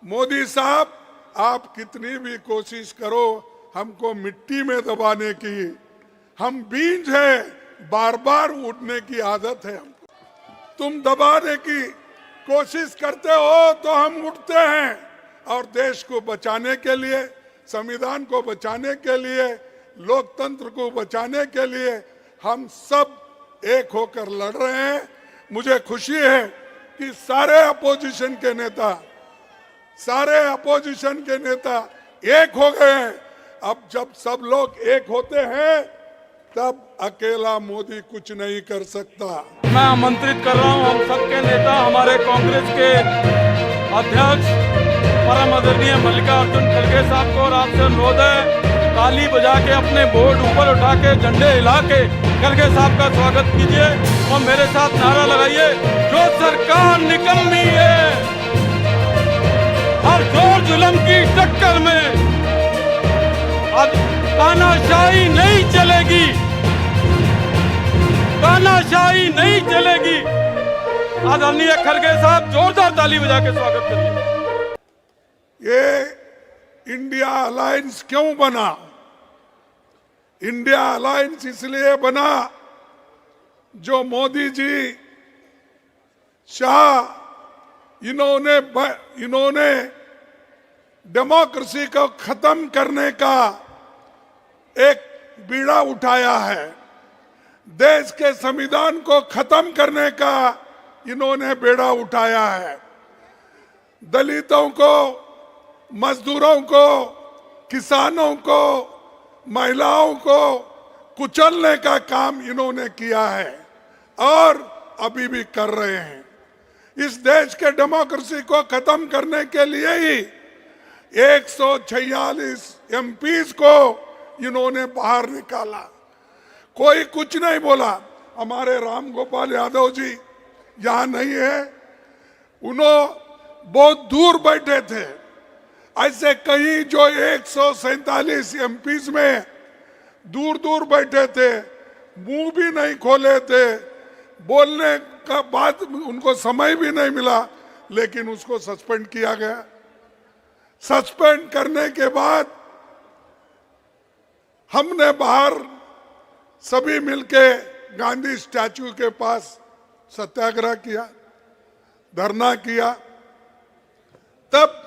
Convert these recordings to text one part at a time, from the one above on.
मोदी साहब, आप कितनी भी कोशिश करो हमको मिट्टी में दबाने की, हम बीज हैं, बार बार उठने की आदत है हमको। तुम दबाने की कोशिश करते हो तो हम उठते हैं और देश को बचाने के लिए, संविधान को बचाने के लिए, लोकतंत्र को बचाने के लिए हम सब एक होकर लड़ रहे हैं। मुझे खुशी है कि सारे अपोजिशन के नेता एक हो गए हैं। अब जब सब लोग एक होते हैं तब अकेला मोदी कुछ नहीं कर सकता। मैं आमंत्रित कर रहा हूं हम सबके नेता, हमारे कांग्रेस के अध्यक्ष परम आदरणीय मल्लिकार्जुन खड़गे साहब को, और आपसे अनुरोध है ताली बजा के अपने बोर्ड ऊपर उठा के झंडे हिला के खड़गे साहब का स्वागत कीजिए और मेरे साथ नारा लगाइए, जो सरकार निकलनी है हर जोर जुल्म की टक्कर में, अब तानाशाही नहीं चलेगी, तानाशाही नहीं चलेगी। आदरणीय खड़गे साहब जोरदार ताली बजा के स्वागत करिए। ये इंडिया अलायंस क्यों बना? इंडिया अलायंस इसलिए बना जो मोदी जी, शाह, इन्होंने डेमोक्रेसी को खत्म करने का एक बीड़ा उठाया है। देश के संविधान को खत्म करने का इन्होंने बेड़ा उठाया है। दलितों को, मजदूरों को, किसानों को, महिलाओं को कुचलने का काम इन्होंने किया है और अभी भी कर रहे हैं। इस देश के डेमोक्रेसी को खत्म करने के लिए ही 146 एमपीज को इन्होंने बाहर निकाला। कोई कुछ नहीं बोला। हमारे राम गोपाल यादव जी यहाँ नहीं है, उन्होंने बहुत दूर बैठे थे। ऐसे कई जो 147 एमपीज में दूर दूर बैठे थे, मुंह भी नहीं खोले थे, बोलने का बात उनको समय भी नहीं मिला, लेकिन उसको सस्पेंड किया गया। सस्पेंड करने के बाद हमने बाहर सभी मिलके गांधी स्टैचू के पास सत्याग्रह किया, धरना किया। तब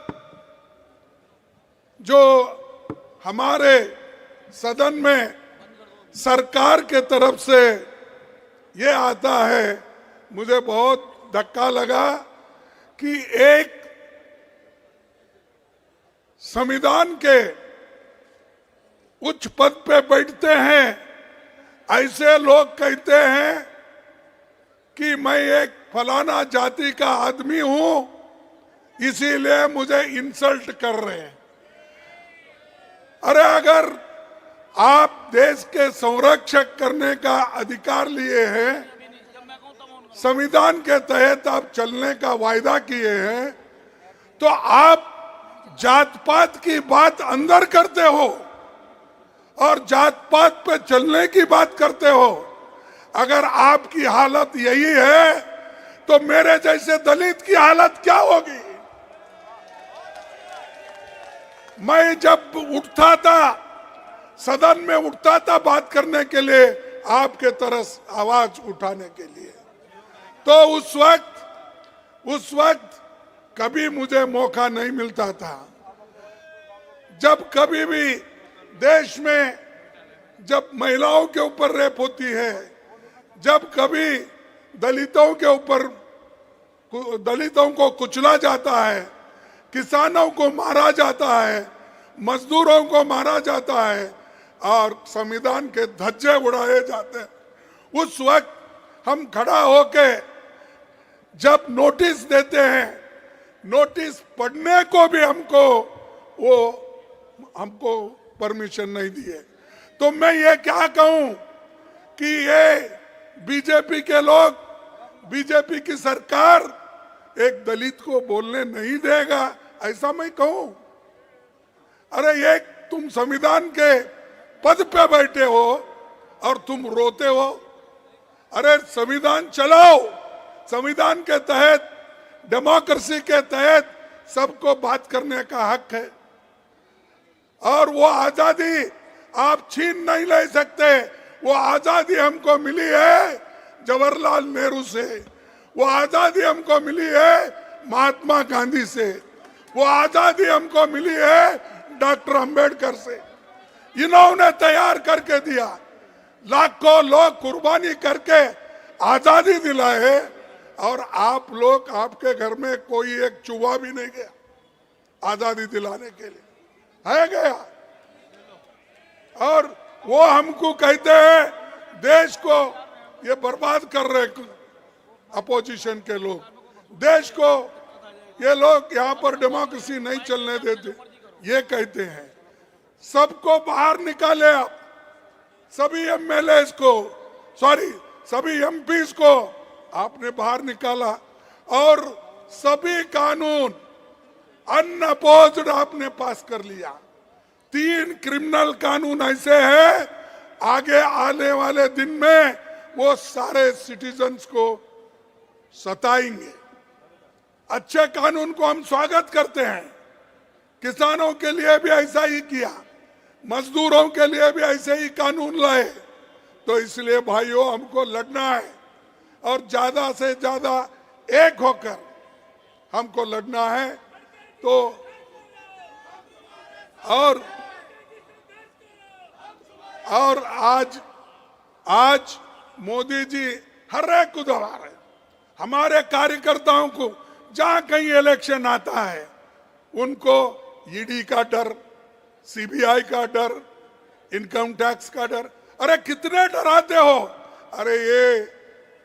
जो हमारे सदन में सरकार के तरफ से ये आता है, मुझे बहुत धक्का लगा कि एक संविधान के उच्च पद पे बैठते हैं ऐसे लोग कहते हैं कि मैं एक फलाना जाति का आदमी हूं, इसीलिए मुझे इंसल्ट कर रहे हैं। अरे अगर आप देश के संरक्षक करने का अधिकार लिए हैं, संविधान के तहत आप चलने का वायदा किए हैं, तो आप जात पात की बात अंदर करते हो और जात पात पे चलने की बात करते हो। अगर आपकी हालत यही है तो मेरे जैसे दलित की हालत क्या होगी? मैं जब उठता था, सदन में उठता था बात करने के लिए, आपके तरफ आवाज उठाने के लिए, तो उस वक्त कभी मुझे मौका नहीं मिलता था। जब कभी भी देश में जब महिलाओं के ऊपर रेप होती है, जब कभी दलितों के ऊपर, दलितों को कुचला जाता है, किसानों को मारा जाता है, मजदूरों को मारा जाता है और संविधान के धज्जे उड़ाए जाते हैं, उस वक्त हम खड़ा होके जब नोटिस देते हैं, नोटिस पढ़ने को भी हमको परमिशन नहीं दिए। तो मैं ये क्या कहूं कि ये बीजेपी के लोग, बीजेपी की सरकार एक दलित को बोलने नहीं देगा, ऐसा मैं कहूं? अरे ये तुम संविधान के पद पे बैठे हो और तुम रोते हो। अरे संविधान चलाओ, संविधान के तहत, डेमोक्रेसी के तहत सबको बात करने का हक है और वो आजादी आप छीन नहीं ले सकते। वो आजादी हमको मिली है जवाहरलाल नेहरू से, वो आजादी हमको मिली है महात्मा गांधी से, वो आजादी हमको मिली है डॉक्टर अंबेडकर से। इन्होंने तैयार करके दिया, लाखों लोग कुर्बानी करके आजादी दिलाए और आप लोग, आपके घर में कोई एक चूहा भी नहीं गया आजादी दिलाने के लिए, है गया। और वो हमको कहते हैं देश को ये बर्बाद कर रहे अपोजिशन के लोग, देश को ये लोग यहाँ पर डेमोक्रेसी नहीं चलने देते, ये कहते हैं। सबको बाहर निकाले आप, सभी एमएलएस को, सॉरी सभी एमपीज को आपने बाहर निकाला और सभी कानून अनअपोज्ड आपने पास कर लिया। 3 क्रिमिनल कानून ऐसे हैं, आगे आने वाले दिन में वो सारे सिटीजन्स को सताएंगे। अच्छे कानून को हम स्वागत करते हैं, किसानों के लिए भी ऐसा ही किया, मजदूरों के लिए भी ऐसे ही कानून लाए। तो इसलिए भाइयों हमको लड़ना है और ज्यादा से ज्यादा एक होकर हमको लड़ना है। तो और आज मोदी जी हर एक को दबा रहे, हमारे कार्यकर्ताओं को जहां कहीं इलेक्शन आता है उनको ईडी का डर, सीबीआई का डर, इनकम टैक्स का डर। अरे कितने डराते हो? अरे ये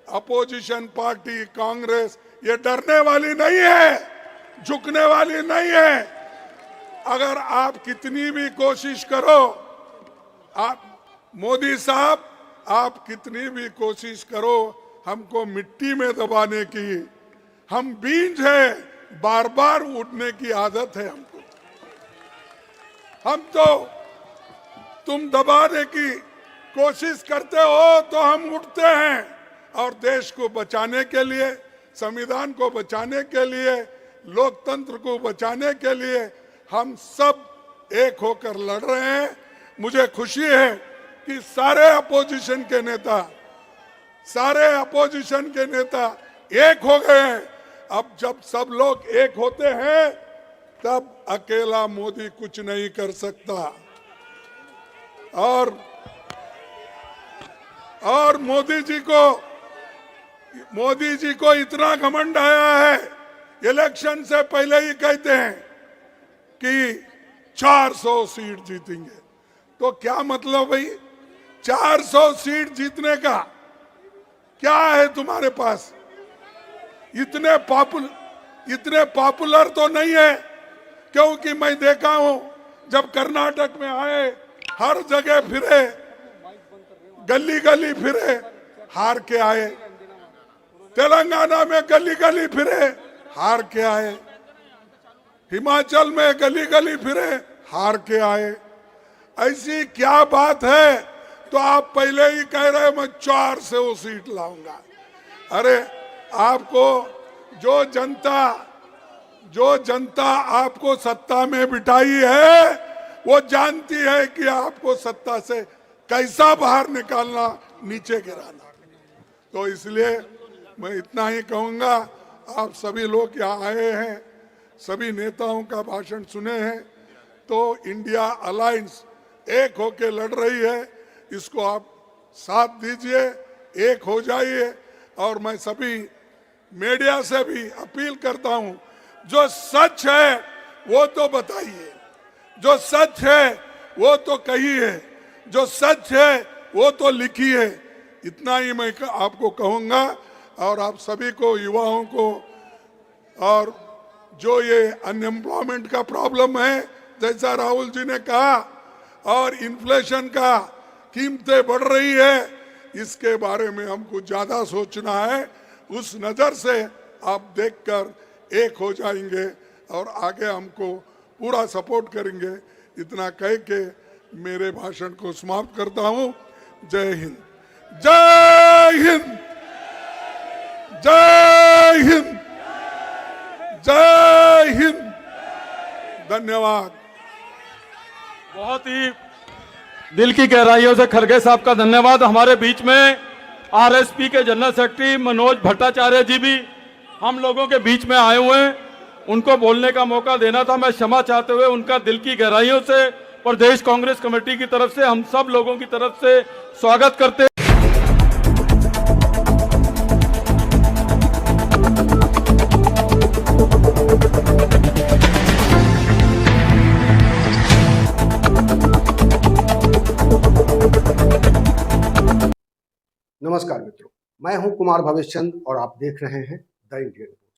अपोजिशन पार्टी कांग्रेस ये डरने वाली नहीं है, झुकने वाली नहीं है। अगर आप कितनी भी कोशिश करो, आप मोदी साहब आप कितनी भी कोशिश करो हमको मिट्टी में दबाने की, हम बीज हैं, बार बार उठने की आदत है हमको। हम तो तुम दबाने की कोशिश करते हो तो हम उठते हैं और देश को बचाने के लिए, संविधान को बचाने के लिए, लोकतंत्र को बचाने के लिए हम सब एक होकर लड़ रहे हैं। मुझे खुशी है कि सारे अपोजिशन के नेता एक हो गए हैं। अब जब सब लोग एक होते हैं तब अकेला मोदी कुछ नहीं कर सकता। और मोदी जी को इतना घमंड आया है, इलेक्शन से पहले ही कहते हैं कि 400 सीट जीतेंगे। तो क्या मतलब भाई, 400 सीट जीतने का क्या है तुम्हारे पास? इतने पॉपुलर तो नहीं है, क्योंकि मैं देखा हूं जब कर्नाटक में आए हर जगह फिरे, गली गली फिरे, हार के आए। तेलंगाना में गली गली फिरे, हार के आए। हिमाचल में गली गली फिरे, हार के आए। ऐसी क्या बात है? तो आप पहले ही कह रहे मैं 400 सीट लाऊंगा। अरे आपको जो जनता आपको सत्ता में बिठाई है वो जानती है कि आपको सत्ता से कैसा बाहर निकालना, नीचे गिराना। तो इसलिए मैं इतना ही कहूंगा, आप सभी लोग यहाँ आए हैं, सभी नेताओं का भाषण सुने हैं, तो इंडिया अलायंस एक होके लड़ रही है, इसको आप साथ दीजिए, एक हो जाइए। और मैं सभी मीडिया से भी अपील करता हूं, जो सच है वो तो बताइए, जो सच है वो तो कहिए, जो सच है वो तो लिखिए। इतना ही मैं आपको कहूंगा। और आप सभी को, युवाओं को, और जो ये अनएम्प्लॉयमेंट का प्रॉब्लम है जैसा राहुल जी ने कहा, और इन्फ्लेशन का कीमतें बढ़ रही है, इसके बारे में हमको ज्यादा सोचना है। उस नजर से आप देखकर एक हो जाएंगे और आगे हमको पूरा सपोर्ट करेंगे। इतना कह के मेरे भाषण को समाप्त करता हूं। जय हिंद, जय हिंद, जय हिंद, जय हिंद। धन्यवाद। बहुत ही दिल की गहराइयों से खड़गे साहब का धन्यवाद। हमारे बीच में आरएसपी के जनरल सेक्रेटरी मनोज भट्टाचार्य जी भी हम लोगों के बीच में आए हुए हैं। उनको बोलने का मौका देना था, मैं क्षमा चाहते हुए उनका दिल की गहराइयों से प्रदेश कांग्रेस कमेटी की तरफ से, हम सब लोगों की तरफ से स्वागत करते हैं। नमस्कार मित्रों, मैं हूं कुमार भवेश चंद और आप देख रहे हैं द इंडियन।